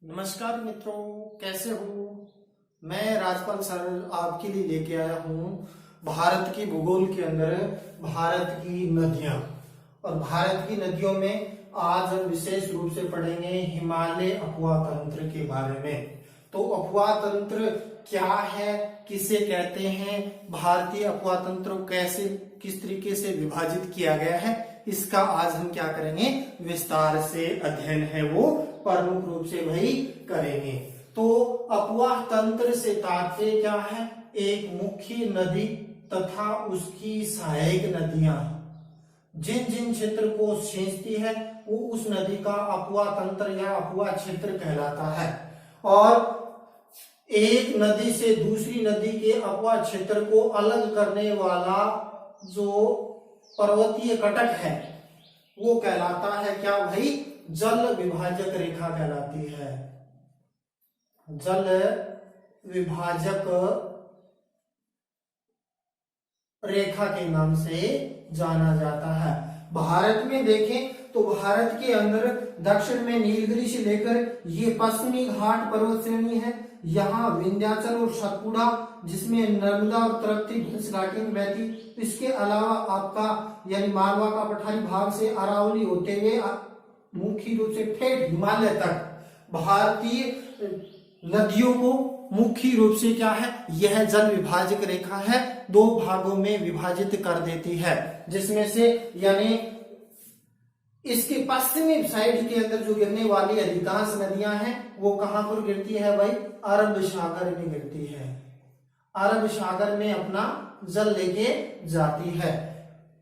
नमस्कार मित्रों, कैसे हो। मैं राजपाल सर आपके लिए लेके आया हूँ भारत की भूगोल के अंदर भारत की नदियां। और भारत की नदियों में आज हम विशेष रूप से पढ़ेंगे हिमालय अपवाह तंत्र के बारे में। तो अपवाह तंत्र क्या है, किसे कहते हैं, भारतीय अपवाह तंत्र कैसे किस तरीके से विभाजित किया गया है, इसका आज हम क्या करेंगे, विस्तार से अध्ययन है वो प्रमुख रूप से वही करेंगे। तो अपवाह तंत्र से तात्पर्य क्या है, एक मुख्य नदी तथा उसकी सहायक नदियां जिन जिन क्षेत्र को सींचती है वो उस नदी का अपवाह तंत्र या अपवाह क्षेत्र कहलाता है। और एक नदी से दूसरी नदी के अपवाह क्षेत्र को अलग करने वाला जो पर्वतीय कटक है वो कहलाता है क्या भाई, जल विभाजक रेखा कहलाती है। जल विभाजक रेखा के नाम से जाना जाता है। भारत में देखें तो भारत के अंदर दक्षिण में नीलगिरी से लेकर ये पश्चिमी घाट पर्वत श्रेणी है, यहाँ विंध्याचल और सतपुड़ा जिसमें नर्मदा और तृप्ति घाटी में बहती। इसके अलावा आपका यानी मालवा का पठारी भाग से अरावली होते हुए मुख्य रूप से ठेठ हिमालय तक भारतीय नदियों को मुख्य रूप से क्या है, यह जल विभाजक रेखा है, दो भागों में विभाजित कर देती है। जिसमें से यानी इसके पश्चिमी साइड के अंदर जो गिरने वाली अधिकांश नदियां हैं वो कहां पर गिरती है भाई, अरब सागर में गिरती है। अरब सागर में अपना जल लेके जाती है।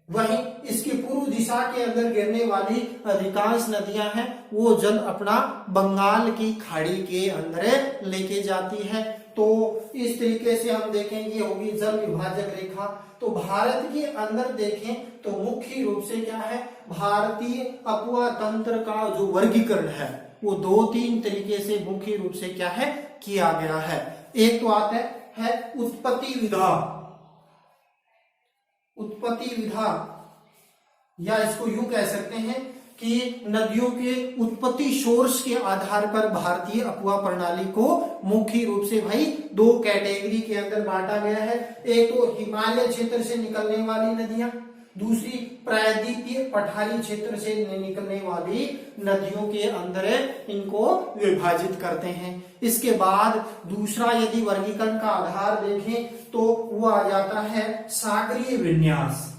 वहीं इसकी पूर्व दिशा के अंदर गिरने वाली अधिकांश नदियां हैं वो जल अपना बंगाल की खाड़ी के अंदर लेके जाती है। तो इस तरीके से हम देखेंगे होगी जल विभाजक रेखा। तो भारत के अंदर देखें तो मुख्य रूप से क्या है, भारतीय अपवाह तंत्र का जो वर्गीकरण है वो दो तीन तरीके से मुख्य रूप से क्या है किया गया है। एक तो आता है उत्पत्ति विधा, उत्पत्ति विधा या इसको यूं कह सकते हैं कि नदियों के उत्पत्ति सोर्स के आधार पर भारतीय अपवाह प्रणाली को मुख्य रूप से भाई दो कैटेगरी के अंदर बांटा गया है। एक तो हिमालय क्षेत्र से निकलने वाली नदियां, दूसरी प्रायद्वीपीय पठारी क्षेत्र से निकलने वाली नदियों के अंदर इनको विभाजित करते हैं। इसके बाद दूसरा यदि वर्गीकरण का आधार देखें तो वो आ जाता है सागरीय विन्यास।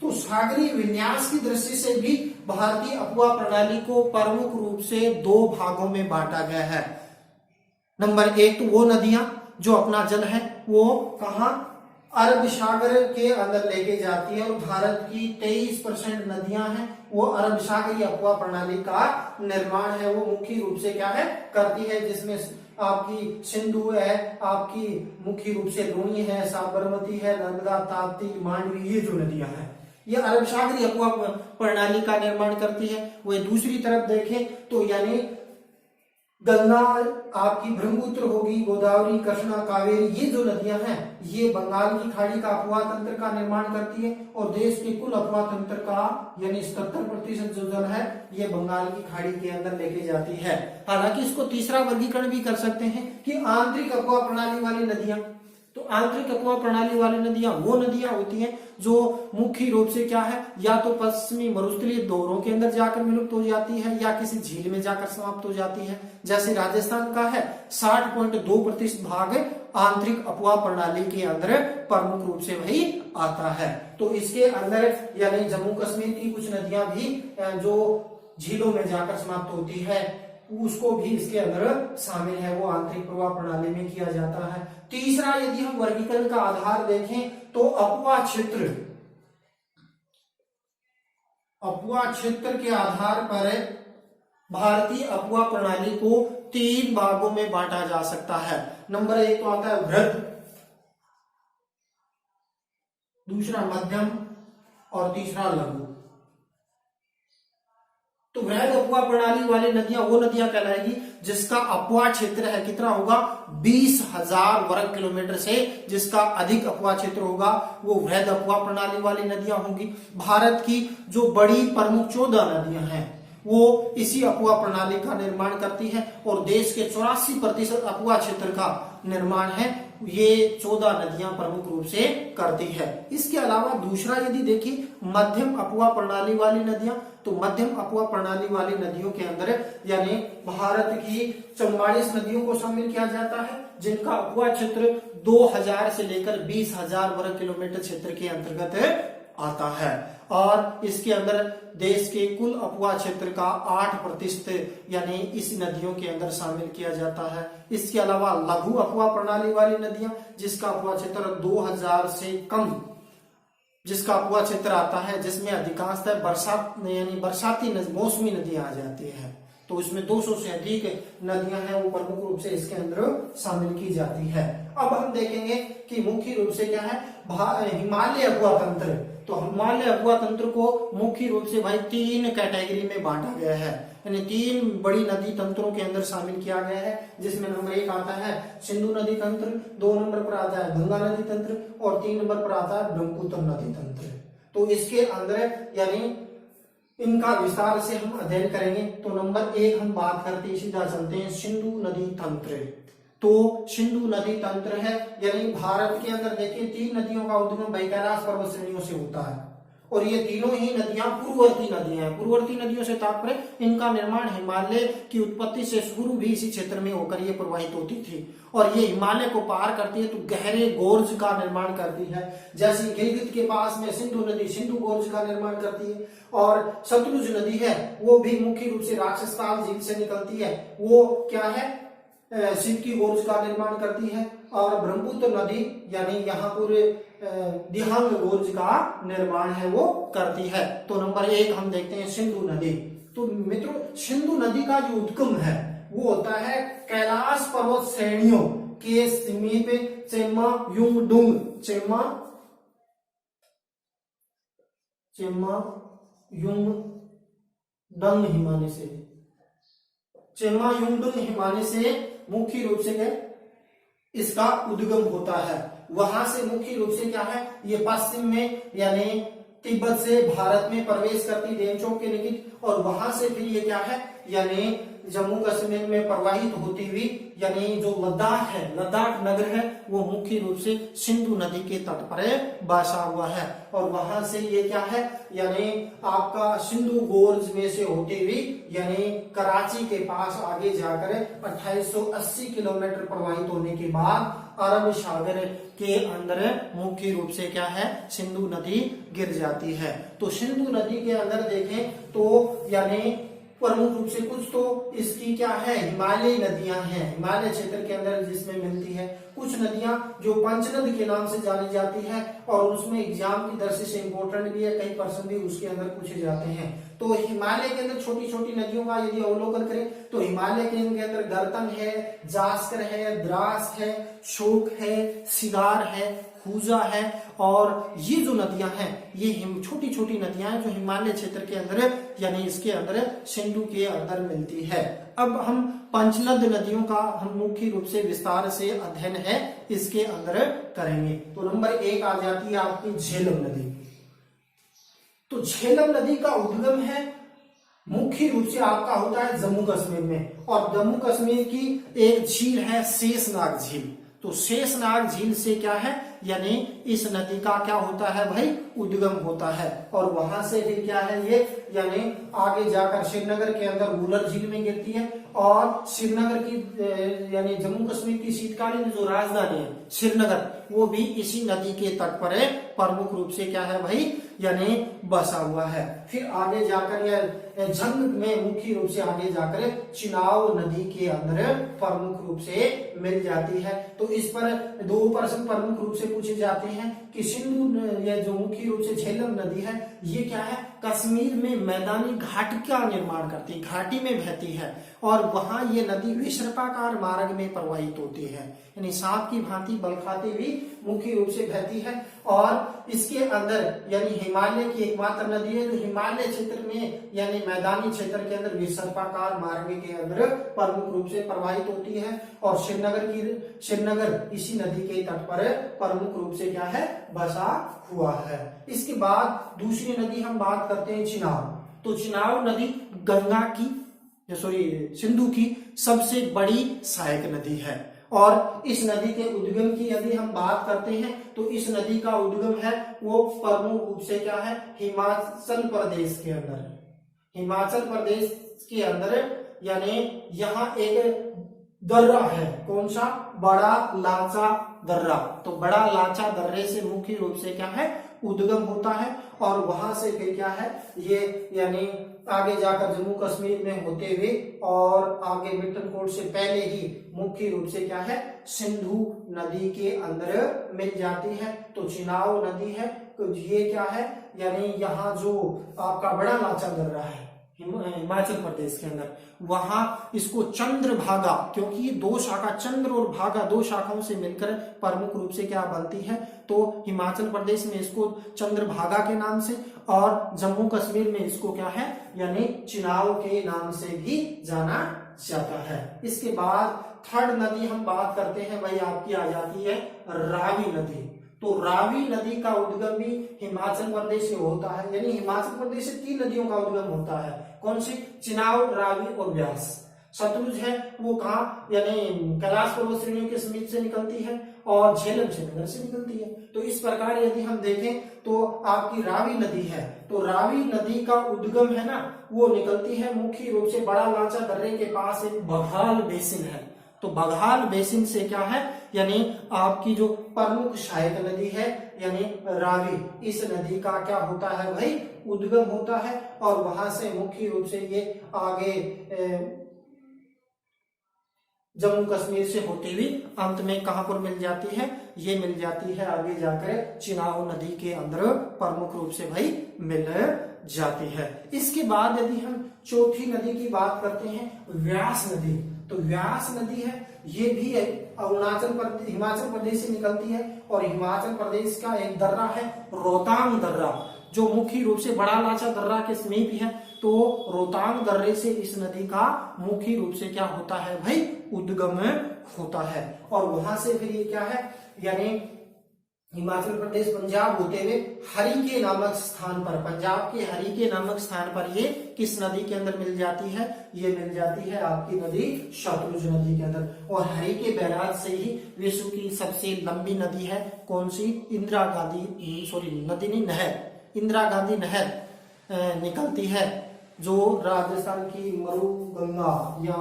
तो सागरीय विन्यास की दृष्टि से भी भारतीय अपवाह प्रणाली को प्रमुख रूप से दो भागों में बांटा गया है। नंबर एक तो वो नदियां जो अपना जल है वो कहां, अरब सागर के अंदर लेके जाती है। और भारत की 23% नदियां हैं वो अरब सागरीय अपवाह प्रणाली का निर्माण है वो मुख्य रूप से क्या है करती है। जिसमें आपकी सिंधु है, आपकी मुख्य रूप से लूनी है, साबरमती है, नर्मदा, ताप्ती, मांडवी, ये जो नदियां हैं ये अरब सागरीय अपवाह प्रणाली का निर्माण करती है। वही दूसरी तरफ देखें तो यानी गंगा, आपकी ब्रह्मपुत्र होगी, गोदावरी, कृष्णा, कावेरी, ये जो नदियां हैं ये बंगाल की खाड़ी का अपवाह तंत्र का निर्माण करती है। और देश के कुल अपवाह तंत्र का यानी 77% जो जल है ये बंगाल की खाड़ी के अंदर लेके जाती है। हालांकि इसको तीसरा वर्गीकरण भी कर सकते हैं कि आंतरिक अपवाह प्रणाली वाली नदियां। तो आंतरिक अपवाह प्रणाली वाली नदियां वो नदियां होती हैं जो मुख्य रूप से क्या है, या तो पश्चिमी मरुस्थलीय दौरों के अंदर जाकर विलुप्त हो जाती है या किसी झील में जाकर समाप्त हो जाती है। जैसे राजस्थान का है 60.2% भाग आंतरिक अपवाह प्रणाली के अंदर प्रमुख रूप से वही आता है। तो इसके अंदर यानी जम्मू कश्मीर की कुछ नदियां भी जो झीलों में जाकर समाप्त होती है उसको भी इसके अंदर शामिल है, वो आंतरिक प्रवाह प्रणाली में किया जाता है। तीसरा यदि हम वर्गीकरण का आधार देखें तो अपवाह क्षेत्र, अपवाह क्षेत्र के आधार पर भारतीय अपवाह प्रणाली को तीन भागों में बांटा जा सकता है। नंबर एक तो आता है वृहद, दूसरा मध्यम और तीसरा लघु। तो वृहद अपवा प्रणाली वाली नदियां वो नदियां कहलाएगी जिसका अपवा क्षेत्र है कितना होगा 20,000 वर्ग किलोमीटर से जिसका अधिक अपवा क्षेत्र होगा वो वृहद अपवा प्रणाली वाली नदियां होंगी। भारत की जो बड़ी प्रमुख 14 नदियां हैं वो इसी अपवा प्रणाली का निर्माण करती है और देश के 84% अपवा क्षेत्र का निर्माण है ये 14 नदियां प्रमुख रूप से करती है। इसके अलावा दूसरा यदि देखिए मध्यम अपवा प्रणाली वाली नदियां, तो मध्यम अपवा प्रणाली वाली नदियों के अंदर यानी भारत की 44 नदियों को शामिल किया जाता है जिनका अपवा क्षेत्र 2000 से लेकर 20,000 वर्ग किलोमीटर क्षेत्र के अंतर्गत आता है और इसके अंदर देश के कुल अपवा क्षेत्र का 8% यानी इस नदियों के अंदर शामिल किया जाता है। इसके अलावा लघु अपवा प्रणाली वाली नदियां जिसका अपवा क्षेत्र 2000 से कम जिसका अपवा क्षेत्र आता है जिसमें अधिकांशतः बरसात यानी बरसाती मौसमी नदियां आ जाती है तो उसमें 200 से अधिक नदियां हैं वो प्रमुख रूप से इसके अंदर शामिल की जाती है। अब हम देखेंगे कि मुख्य रूप से क्या है हिमालय अपवा तंत्र। तो हिमालय अपवा तंत्र को मुख्य रूप से भाई 3 कैटेगरी में बांटा गया है यानी 3 बड़ी नदी तंत्रों के अंदर शामिल किया गया है जिसमें नंबर 1 आता है सिंधु नदी तंत्र, 2 नंबर पर आता है गंगा नदी तंत्र और 3 नंबर पर आता है ब्रह्मपुत्र नदी तंत्र। तो इसके अंदर यानी इनका विस्तार से हम अध्ययन करेंगे। तो नंबर 1 हम बात करते हैं सीधा चलते हैं सिंधु नदी तंत्र। तो सिंधु नदी तंत्र है यानी भारत के अंदर देखिए 3 नदियों का उद्गम भाई कैलाश पर्वत श्रेणियों से होता है और ये तीनों ही नदियां पूर्ववर्ती नदियां हैं। पूर्ववर्ती नदियों से तात्पर्य इनका निर्माण हिमालय की उत्पत्ति से शुरू भी इसी क्षेत्र में होकर ये प्रवाहित होती थी और ये हिमालय को पार करती है तो गहरे गोर्ज का निर्माण करती है। जैसे गिलगित के पास में सिंधु नदी सिंधु गोर्ज का निर्माण करती है और सतलुज नदी है वो भी मुख्य रूप से राक्षसताल झील से निकलती है वो क्या है शिव की गोर्ज का निर्माण करती है और ब्रह्मपुत्र नदी यानी यहाँ पूरे दिहांग गोर्ज का निर्माण है वो करती है। तो नंबर 1 हम देखते हैं सिंधु नदी। तो मित्रों सिंधु नदी का जो उद्गम है वो होता है कैलाश पर्वत श्रेणियों के समीप चेमा युंगडुंग हिमालय से चेमा युंगडुंग हिमालय से मुख्य रूप से इसका उद्गम होता है। वहां से मुख्य रूप से क्या है ये पश्चिम में यानी तिब्बत से भारत में प्रवेश करती देवचौक के निकट और वहां से फिर ये क्या है यानी जम्मू कश्मीर में प्रवाहित होती हुई यानी जो लद्दाख है लद्दाख नगर है वो मुख्य रूप से सिंधु नदी के तट पर बसा हुआ है और वहां से ये क्या है यानी आपका सिंधु गोर्ज में से होती हुई यानी कराची के पास आगे जाकर 2880 किलोमीटर प्रवाहित होने के बाद अरब सागर के अंदर मुख्य रूप से क्या है सिंधु नदी गिर जाती है। तो सिंधु नदी के अंदर देखें तो यानी प्रमुख रूप से कुछ तो इसकी क्या है हिमालयी नदियां हैं हिमालय क्षेत्र के अंदर जिसमें मिलती है। कुछ नदियां जो पंचनद के नाम से जानी जाती है और उसमें एग्जाम की दृष्टि से इंपॉर्टेंट भी है कई प्रश्न भी उसके अंदर पूछे जाते हैं। तो हिमालय के अंदर छोटी छोटी नदियों का यदि अवलोकन करें तो हिमालय के अंदर गर्तन है, जास्कर है, द्रास है, शोक है, सिगार है, खूजा है और ये जो नदियां हैं ये छोटी छोटी नदियां हैं जो हिमालय क्षेत्र के अंदर यानी इसके अंदर सिंधु के अंदर मिलती है। अब हम पंचनद नदियों का हम मुख्य रूप से विस्तार से अध्ययन है इसके अंदर करेंगे। तो नंबर 1 आ जाती है आपकी झेलम नदी। तो झेलम नदी का उद्गम है मुख्य रूप से आपका होता है जम्मू कश्मीर में और जम्मू कश्मीर की एक झील है शेषनाग झील। तो शेषनाग झील से क्या है यानी इस नदी का क्या होता है भाई उद्गम होता है और वहां से फिर क्या है ये यानी आगे जाकर श्रीनगर के अंदर वुलर झील में गिरती है और श्रीनगर की यानी जम्मू कश्मीर की शीतकालीन जो राजधानी है श्रीनगर वो भी इसी नदी के तट पर प्रमुख रूप से क्या है भाई यानी बसा हुआ है। फिर आगे जाकर यह झंग में मुख्य रूप से आगे जाकर चिनाव नदी के अंदर प्रमुख रूप से मिल जाती है। तो इस पर 2 प्रश्न प्रमुख रूप से पूछे जाते हैं कि सिंधु यह जो मुख्य रूप से झेलम नदी है ये क्या है कश्मीर में मैदानी घाट का निर्माण करती है घाटी में बहती है और वहां ये नदी विसर्पाकार मार्ग में प्रवाहित होती है यानी सांप की भांति बल खाते हुई मुख्य रूप से बहती है। और इसके अंदर यानी हिमालय की एकमात्र नदी है जो हिमालय क्षेत्र में यानी मैदानी क्षेत्र के अंदर विसर्पाकार मार्ग के अंदर प्रमुख रूप से प्रवाहित होती है। और श्रीनगर इसी नदी के तट पर प्रमुख रूप से क्या है, बसा हुआ है। इसके बाद दूसरी नदी हम बात करते हैं चिनाब। तो चिनाब नदी गंगा की सिंधु की सबसे बड़ी सहायक नदी है। और इस नदी के उद्गम की यदि हम बात करते हैं तो इस नदी का उद्गम है वो प्रमुख रूप से क्या है, हिमाचल प्रदेश के अंदर। हिमाचल प्रदेश के अंदर यानी यहाँ एक दर्रा है, कौन सा, बड़ा लाचा दर्रा। तो बड़ा लाचा दर्रे से मुख्य रूप से क्या है, उद्गम होता है। और वहां से फिर क्या है, ये यानी आगे जाकर जम्मू कश्मीर में होते हुए और आगे मिटनकोट से पहले ही मुख्य रूप से क्या है, सिंधु नदी के अंदर मिल जाती है। तो चिनाब नदी है तो ये क्या है, यानी यहाँ जो आपका बड़ा लाचा दर्रा है हिमाचल प्रदेश के अंदर, वहां इसको चंद्रभागा, क्योंकि ये दो शाखा चंद्र और भागा दो शाखाओं से मिलकर प्रमुख रूप से क्या बनती है, तो हिमाचल प्रदेश में इसको चंद्रभागा के नाम से और जम्मू कश्मीर में इसको क्या है, यानी चिनाब के नाम से भी जाना जाता है। इसके बाद थर्ड नदी हम बात करते हैं, वही आपकी आ जाती है रावी नदी। तो रावी नदी का उद्गम भी हिमाचल प्रदेश से होता है, यानी हिमाचल प्रदेश से 3 नदियों का उद्गम होता है। कौन सी, चिनाब, रावी और व्यास। सतलुज है वो कहाँ, यानी कैलाश पर्वत श्रेणियों के समीप से निकलती है और झेलम श्रीनगर से निकलती है। तो इस प्रकार यदि हम देखें तो आपकी रावी नदी है, तो रावी नदी का उद्गम है ना, वो निकलती है मुख्य रूप से बड़ा लाचा दर्रे के पास एक बघाल बेसिन है। तो बघाल बेसिन से क्या है, यानी आपकी जो प्रमुख सहायक नदी है यानी रावी, इस नदी का क्या होता है भाई, उद्गम होता है। और वहां से मुख्य रूप से ये आगे जम्मू कश्मीर से होती हुई अंत में कहां पर मिल जाती है, ये मिल जाती है आगे जाकर चिनाब नदी के अंदर प्रमुख रूप से भाई मिल जाती है। इसके बाद यदि हम चौथी नदी की बात करते हैं व्यास नदी, तो व्यास नदी है, ये भी हिमाचल प्रदेश से निकलती है। और हिमाचल प्रदेश का एक दर्रा है रोहतांग दर्रा, जो मुख्य रूप से बड़ा लाचा दर्रा के समीप है। तो रोहतांग दर्रे से इस नदी का मुख्य रूप से क्या होता है भाई, उद्गम होता है। और वहां से फिर ये क्या है, यानी हिमाचल प्रदेश पंजाब होते हुए हरिके नामक स्थान पर, पंजाब के हरिके नामक स्थान पर ये किस नदी के अंदर मिल जाती है, ये मिल जाती है आपकी नदी सतलुज नदी के अंदर। और हरिके बैराज से ही विश्व की सबसे लंबी नदी है, कौन सी, इंदिरा गांधी नहर निकलती है, जो राजस्थान की मरु गंगा या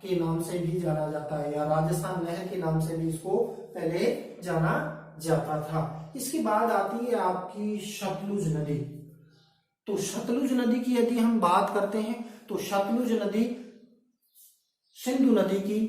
के नाम से भी जाना जाता है, या राजस्थान नहर के नाम से भी इसको पहले जाना जाता था। इसके बाद आती है आपकी सतलुज नदी। तो सतलुज नदी की यदि हम बात करते हैं तो सतलुज नदी सिंधु नदी की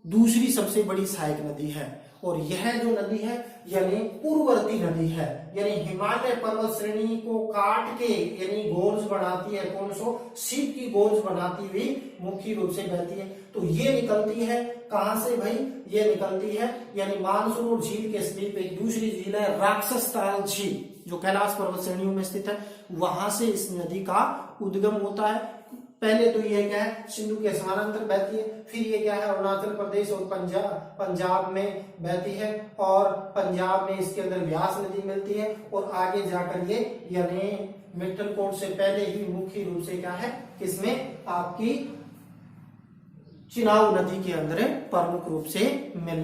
दूसरी सबसे बड़ी सहायक नदी है। और यह जो नदी है यानी पूर्ववर्ती नदी है, यानी हिमालय पर्वत श्रेणी को काट के यानी गोर्ज बनाती है, कौन सो, सीप की गोर्ज बनाती हुई मुख्य रूप से बहती है। तो ये निकलती है कहां से भाई, ये निकलती है यानी मानसरोवर झील के समीप एक दूसरी झील है राक्षस ताल झील, जो कैलाश पर्वत श्रेणियों में स्थित है, वहां से इस नदी का उद्गम होता है। पहले तो ये क्या है, सिंधु के समानांतर बहती है, फिर ये क्या है, अरुणाचल प्रदेश और पंजाब में बहती है, और पंजाब में इसके अंदर व्यास नदी मिलती है, और आगे जाकर ये यानी मिटनकोट से पहले ही मुख्य रूप से क्या है, किसमें, आपकी चिनाब नदी के अंदर प्रमुख रूप से मिल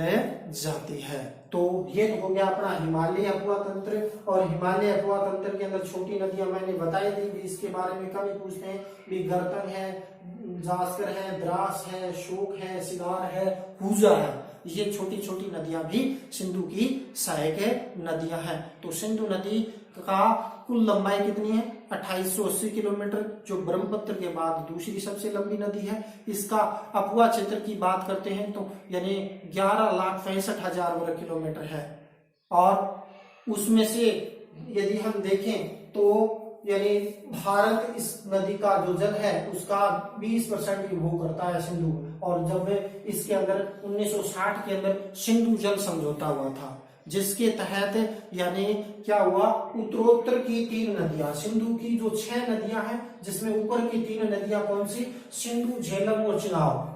जाती है। तो ये हो गया अपना हिमालय अफवाह तंत्र। और हिमालय अफवाह तंत्र के अंदर छोटी नदियां मैंने बताई थी, भी इसके बारे में कभी पूछते हैं, भी गर्तन है, जास्कर है, द्रास है, शोक है, सिगार है, हुजा है, ये छोटी छोटी नदियां भी सिंधु की सहायक नदियां हैं। तो सिंधु नदी का कुल लंबाई कितनी है, 2880 किलोमीटर, जो ब्रह्मपुत्र के बाद दूसरी सबसे लंबी नदी है। इसका अफवाह क्षेत्र की बात करते हैं तो यानी 11,65,000 वर्ग किलोमीटर है। और उसमें से यदि हम देखें तो यानी भारत इस नदी का जो जल है उसका 20% ही भोग करता है सिंधु, और जब इसके अंदर 1960 के अंदर सिंधु जल समझौता हुआ था, जिसके तहत यानी क्या हुआ, उत्तरोत्तर की 3 नदियां, सिंधु की जो 6 नदियां हैं जिसमें ऊपर की 3 नदियां कौन सी, सिंधु, झेलम और चिनाब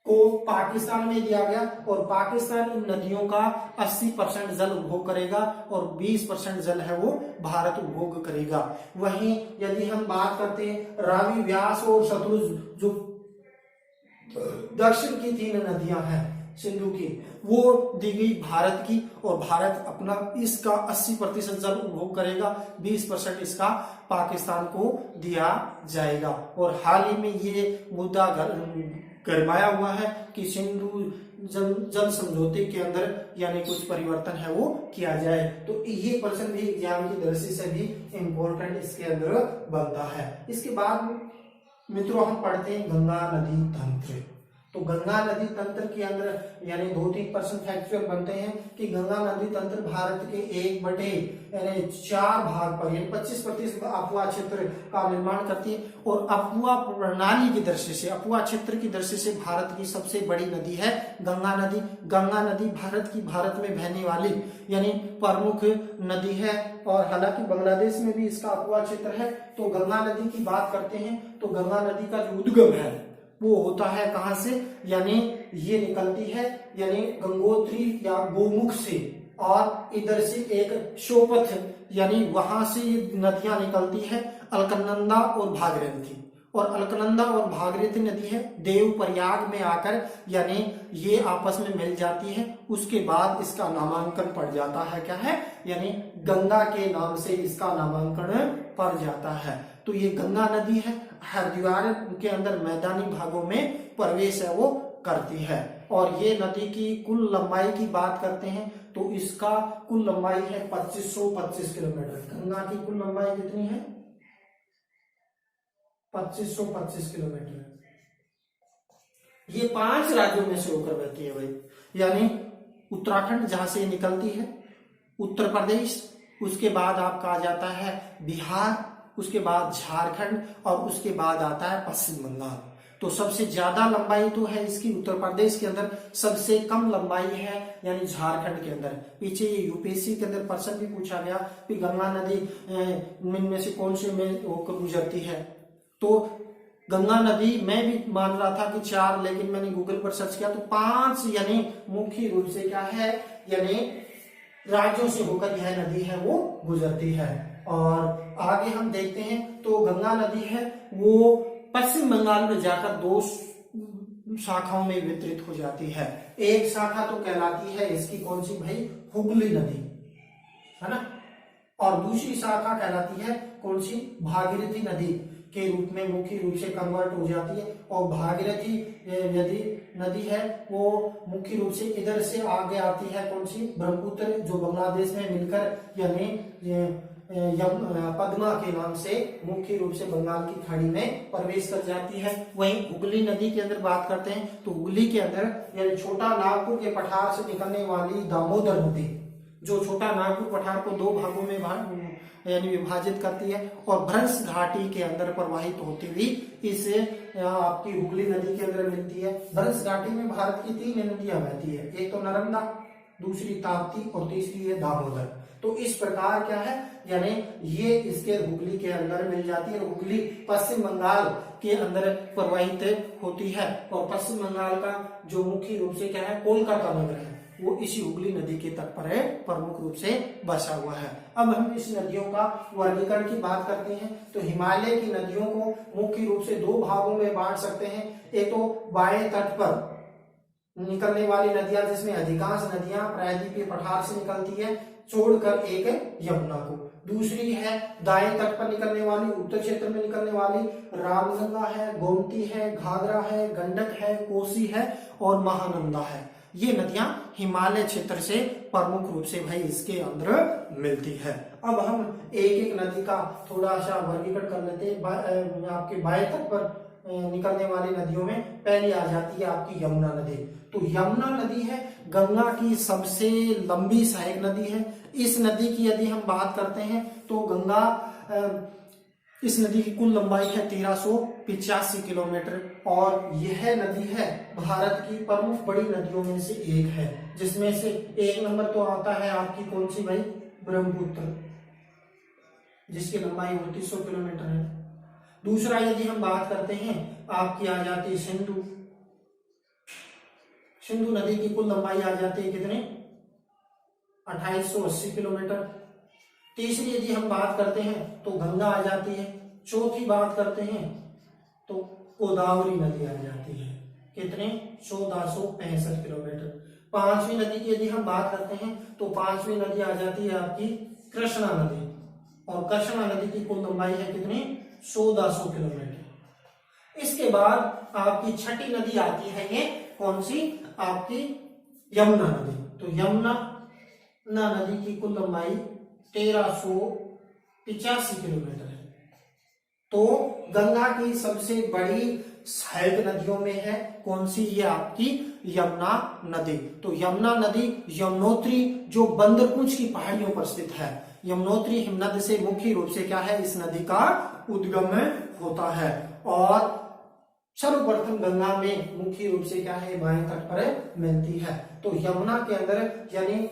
को पाकिस्तान में दिया गया और पाकिस्तान इन नदियों का 80% जल उपभोग करेगा और 20% जल है वो भारत उपभोग करेगा। वहीं यदि हम बात करते हैं रावी, व्यास और सतलुज, जो दक्षिण की 3 नदियां हैं सिंधु की, वो दी गई भारत की और भारत अपना इसका 80% जल उपभोग करेगा, 20% इसका पाकिस्तान को दिया जाएगा। और हाल ही में ये मुद्दा गरमाया हुआ है कि सिंधु जल समझौते के अंदर यानी कुछ परिवर्तन है वो किया जाए। तो ये प्रश्न भी एग्जाम की दृष्टि से भी इम्पोर्टेंट इसके अंदर बनता है। इसके बाद मित्रों हम पढ़ते हैं गंगा नदी तंत्र। तो गंगा नदी तंत्र के अंदर यानी 2-3% फैक्चुअल बनते हैं कि गंगा नदी तंत्र भारत के 1/4 भाग पर यानी 25% अफवाह क्षेत्र का निर्माण करती है और अफवाह प्रणाली की दृष्टि से, अफवाह क्षेत्र की दृष्टि से भारत की सबसे बड़ी नदी है गंगा नदी। गंगा नदी भारत में बहने वाली यानी प्रमुख नदी है और हालांकि बांग्लादेश में भी इसका अफवाह क्षेत्र है। तो गंगा नदी की बात करते हैं तो गंगा नदी का जो उद्गम है वो होता है कहां से, यानी ये निकलती है यानी गंगोत्री या गोमुख से और इधर से एक शोपथ यानी वहां से नदियां निकलती है अलकनंदा और भागीरथी। और अलकनंदा और भागीरथी नदी है देव प्रयाग में आकर यानी ये आपस में मिल जाती है। उसके बाद इसका नामांकन पड़ जाता है, क्या है, यानी गंगा के नाम से इसका नामांकन पड़ जाता है। तो ये गंगा नदी है, हरिद्वार के अंदर मैदानी भागों में प्रवेश है वो करती है। और ये नदी की कुल लंबाई की बात करते हैं तो इसका कुल लंबाई है 2525 किलोमीटर। गंगा की कुल लंबाई कितनी है, 2525 किलोमीटर। ये 5 राज्यों में से होकर बहती है भाई, यानी उत्तराखंड जहां से निकलती है, उत्तर प्रदेश, उसके बाद आपका आ जाता है बिहार, उसके बाद झारखंड और उसके बाद आता है पश्चिम बंगाल। तो सबसे ज्यादा लंबाई तो है इसकी उत्तर प्रदेश के अंदर, सबसे कम लंबाई है यानी झारखंड के अंदर। पीछे ये यूपीएससी के अंदर प्रश्न भी पूछा गया कि गंगा नदी में से कौन से में होकर गुजरती है। तो गंगा नदी मैं भी मान रहा था कि 4, लेकिन मैंने गूगल पर सर्च किया तो 5 यानी मुख्य रूप से क्या है यानी राज्यों से होकर यह नदी है वो गुजरती है। और आगे हम देखते हैं तो गंगा नदी है वो पश्चिम बंगाल में जाकर 2 शाखाओं में वितरित हो जाती है। एक शाखा तो कहलाती है इसकी कौन सी भाई, हुगली नदी, है ना, और दूसरी शाखा कहलाती है कौन सी, भागीरथी नदी के रूप में मुख्य रूप से कन्वर्ट हो जाती है। और भागीरथी नदी है वो मुख्य रूप से इधर से आगे आती है कौन सी, ब्रह्मपुत्र, जो बांग्लादेश में मिलकर यानी पद्मा के नाम से मुख्य रूप से बंगाल की खाड़ी में प्रवेश कर जाती है। वहीं हुगली नदी के अंदर बात करते हैं तो हुगली के अंदर यानी छोटा नागपुर के पठार से निकलने वाली दामोदर नदी, जो छोटा नागपुर पठार को 2 भागों में यानी विभाजित करती है और भ्रंश घाटी के अंदर प्रवाहित होती हुई इस आपकी हुगली नदी के अंदर मिलती है। भ्रंश घाटी में भारत की 3 नदियां बहती है, एक तो नर्मदा, दूसरी ताप्ती और तीसरी है दामोदर। तो इस प्रकार क्या है यानी ये इसके हुगली के अंदर मिल जाती है। हुगली पश्चिम बंगाल के अंदर प्रवाहित होती है और पश्चिम बंगाल का जो मुख्य रूप से क्या है, कोलकाता नगर है, वो इसी हुगली नदी के तट पर है, प्रमुख रूप से बसा हुआ है। अब हम इस नदियों का वर्गीकरण की बात करते हैं तो हिमालय की नदियों को मुख्य रूप से 2 भागों में बांट सकते हैं। एक तो बाएं तट पर निकलने वाली नदियां जिसमें अधिकांश नदियां प्रायद्वीपीय पठार से निकलती है, छोड़कर एक यमुना को। दूसरी है दाएं तट पर निकलने वाली, उत्तर क्षेत्र में निकलने वाली, रामगंगा है, गोमती है, घाघरा है, गंडक है, कोसी है और महानंदा है। ये नदियां हिमालय क्षेत्र से प्रमुख रूप से भाई इसके अंदर मिलती है। अब हम एक एक नदी का थोड़ा सा वर्गीकरण कर लेते हैं। आपके बाएं तट पर निकलने वाली नदियों में पहली आ जाती है आपकी यमुना नदी। तो यमुना नदी है गंगा की सबसे लंबी सहायक नदी है। इस नदी की यदि हम बात करते हैं तो गंगा इस नदी की कुल लंबाई है 1385 किलोमीटर और यह नदी है भारत की प्रमुख बड़ी नदियों में से एक है, जिसमें से एक नंबर तो आता है आपकी कौन सी भाई, ब्रह्मपुत्र, जिसकी लंबाई 2900 किलोमीटर है। दूसरा यदि हम बात करते हैं आपकी आ जाती है सिंधु। सिंधु नदी की कुल लंबाई आ जाती है कितने, 2880 किलोमीटर। तीसरी यदि हम बात करते हैं तो गंगा आ जाती है। चौथी बात करते हैं तो गोदावरी नदी आ जाती है, कितने, 1465 किलोमीटर। पांचवी नदी की यदि हम बात करते हैं तो पांचवी नदी आ जाती है आपकी कृष्णा नदी और कृष्णा नदी की कुल लंबाई है कितनी, 1400 किलोमीटर। इसके बाद आपकी छठी नदी आती है, ये कौन सी, आपकी यमुना नदी। तो यमुना नदी की कुल लंबाई 1385 किलोमीटर है। तो गंगा की सबसे बड़ी सहायक नदियों में है कौन सी, ये आपकी यमुना नदी। तो यमुना नदी यमुनोत्री जो बंदरपुंज की पहाड़ियों पर स्थित है, यमुनोत्री हिमनद से मुख्य रूप से क्या है, इस नदी का उद्गम होता है और सर्वप्रथम गंगा में मुख्य रूप से क्या है, बाएं तट पर मिलती है। तो यमुना के अंदर यानी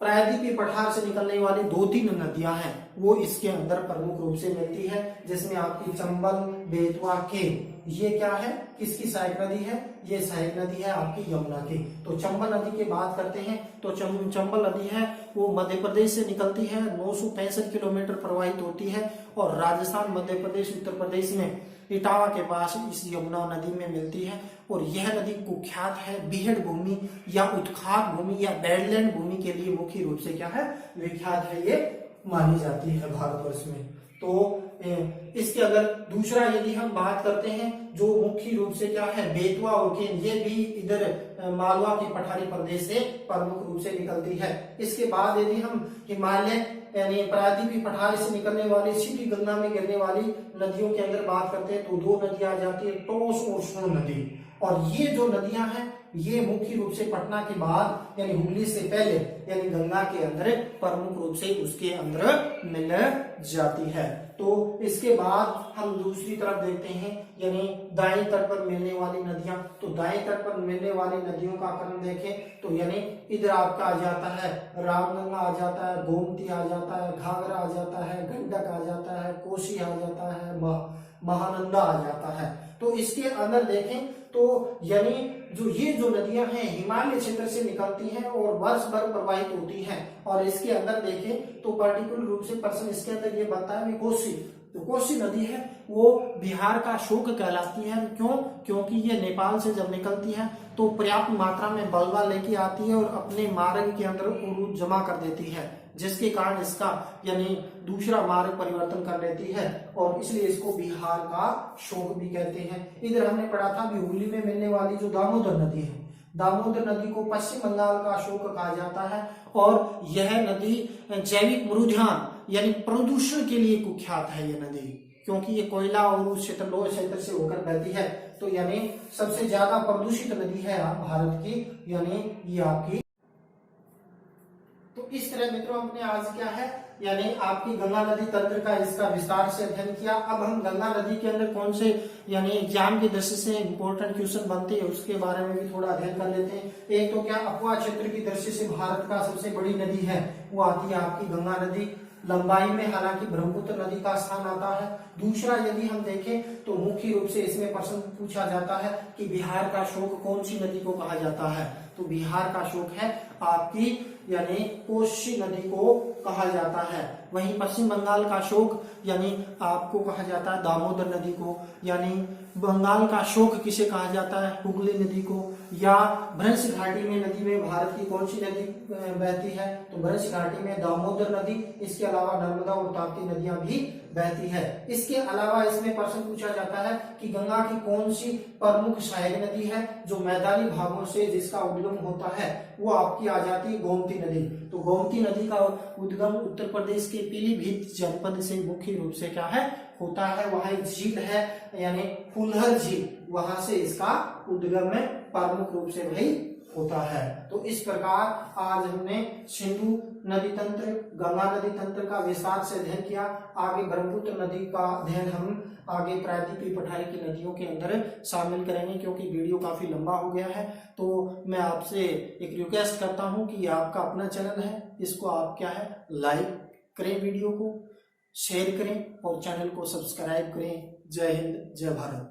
प्रायद्वीपीय पठार से निकलने वाली 2-3 नदियां हैं, वो इसके अंदर प्रमुख रूप से मिलती है, जिसमें आपकी चंबल, बेतवा, केन, ये क्या है, किसकी सहायक नदी है, ये सहायक नदी है आपकी यमुना की। तो चंबल नदी की बात करते हैं तो चंबल नदी है वो मध्य प्रदेश से निकलती है, 965 किलोमीटर प्रवाहित होती है और राजस्थान, मध्य प्रदेश, उत्तर प्रदेश में इटावा के पास इस यमुना नदी में मिलती है। और यह नदी कुख्यात है बिहड़ भूमि या उत्खात भूमि या बैडलैंड भूमि के लिए मुख्य रूप से क्या है, विख्यात है, ये मानी जाती है भारतवर्ष में। तो इसके अगर दूसरा यदि हम बात करते हैं जो मुख्य रूप से क्या है, बेतवा और केन, ये भी इधर मालवा की पठारी प्रदेश से प्रमुख रूप से निकलती है। इसके बाद यदि हम हिमालय यानी प्रायद्वीपीय पठार से निकलने वाली सीधी गंगा में गिरने वाली नदियों के अंदर बात करते हैं तो 2 नदियां आ जाती है, टोस और सोन नदी। और ये जो नदियां हैं ये मुख्य रूप से पटना के बाद यानी हुगली से पहले यानी गंगा के अंदर प्रमुख रूप से उसके अंदर मिल जाती है। तो इसके बाद हम दूसरी तरफ देखते हैं यानी दाएं तट पर मिलने वाली नदियां। तो दाएं तट पर मिलने वाली नदियों का क्रम देखें तो यानी इधर आपका आ जाता है रामगंगा आ जाता है, गोमती आ जाता है, घाघरा आ जाता है, गंडक आ जाता है, कोसी आ जाता है, महानंदा आ जाता है। तो इसके अंदर देखें तो यानी ये जो नदियां हैं हिमालय क्षेत्र से निकलती हैं और वर्ष भर प्रवाहित होती हैं। और इसके अंदर देखें तो पर्टिकुलर रूप से प्रश्न इसके अंदर ये बनता है कोसी, तो कोसी नदी है वो बिहार का शोक कहलाती है। क्यों? क्योंकि ये नेपाल से जब निकलती है तो पर्याप्त मात्रा में बलवा लेके आती है और अपने मार्ग के अंदर जमा कर देती है, जिसके कारण इसका यानी दूसरा मार्ग परिवर्तन कर लेती है और इसलिए इसको बिहार का शोक भी कहते हैं। इधर हमने पढ़ा था भी हुगली में मिलने वाली जो दामोदर नदी है, दामोदर नदी को पश्चिम बंगाल का शोक कहा जाता है और यह नदी जैविक मरुद्यान यानी प्रदूषण के लिए कुख्यात है। ये नदी क्योंकि ये कोयला और उस क्षेत्र लोह क्षेत्र से होकर बहती है, तो यानी सबसे ज्यादा प्रदूषित नदी है भारत की, यानी ये आपकी। तो इस तरह मित्रों हमने आज क्या है यानी आपकी गंगा नदी तंत्र का इसका विस्तार से अध्ययन किया। अब हम गंगा नदी के अंदर कौन से यानी एग्जाम की दृष्टि से इंपॉर्टेंट क्वेश्चन बनते हैं उसके बारे में भी थोड़ा अध्ययन कर लेते हैं। एक तो क्या अफवाह क्षेत्र की दृष्टि से भारत का सबसे बड़ी नदी है वो आती है आपकी गंगा नदी। लंबाई में हालांकि ब्रह्मपुत्र नदी का स्थान आता है। दूसरा यदि हम देखें तो मुख्य रूप से इसमें प्रश्न पूछा जाता है कि बिहार का शोक कौन सी नदी को कहा जाता है, तो बिहार का शोक है आपकी यानी कोसी नदी को कहा जाता है। वहीं पश्चिम बंगाल का शोक यानी आपको कहा जाता है दामोदर नदी को, यानी बंगाल का शोक किसे कहा जाता है, हुगली नदी को। या भ्रंश घाटी में नदी में भारत की कौन सी नदी बहती है, तो भ्रंश घाटी में दामोदर नदी, इसके अलावा नर्मदा और ताप्ती नदियां भी बहती है। इसके अलावा इसमें प्रश्न पूछा जाता है कि गंगा की कौन सी प्रमुख सहायक नदी है जो मैदानी भागों से जिसका उद्गम होता है, वो आपकी आ जाती है गोमती नदी। तो गोमती नदी का उद्गम उत्तर प्रदेश के पीलीभीत जनपद से मुख्य रूप से क्या है होता है, वहां एक झील है यानी फुलहर झील, वहां से इसका उद्गम में प्रमुख रूप से भाई होता है। तो इस प्रकार आज हमने सिंधु नदी तंत्र, गंगा नदी तंत्र का विस्तार से अध्ययन किया। आगे ब्रह्मपुत्र नदी का अध्ययन हम आगे प्रायद्वीपीय पठारी की नदियों के अंदर शामिल करेंगे, क्योंकि वीडियो काफी लंबा हो गया है। तो मैं आपसे एक रिक्वेस्ट करता हूं कि आपका अपना चैनल है, इसको आप क्या है लाइक करें, वीडियो को शेयर करें और चैनल को सब्सक्राइब करें। जय हिंद, जय भारत।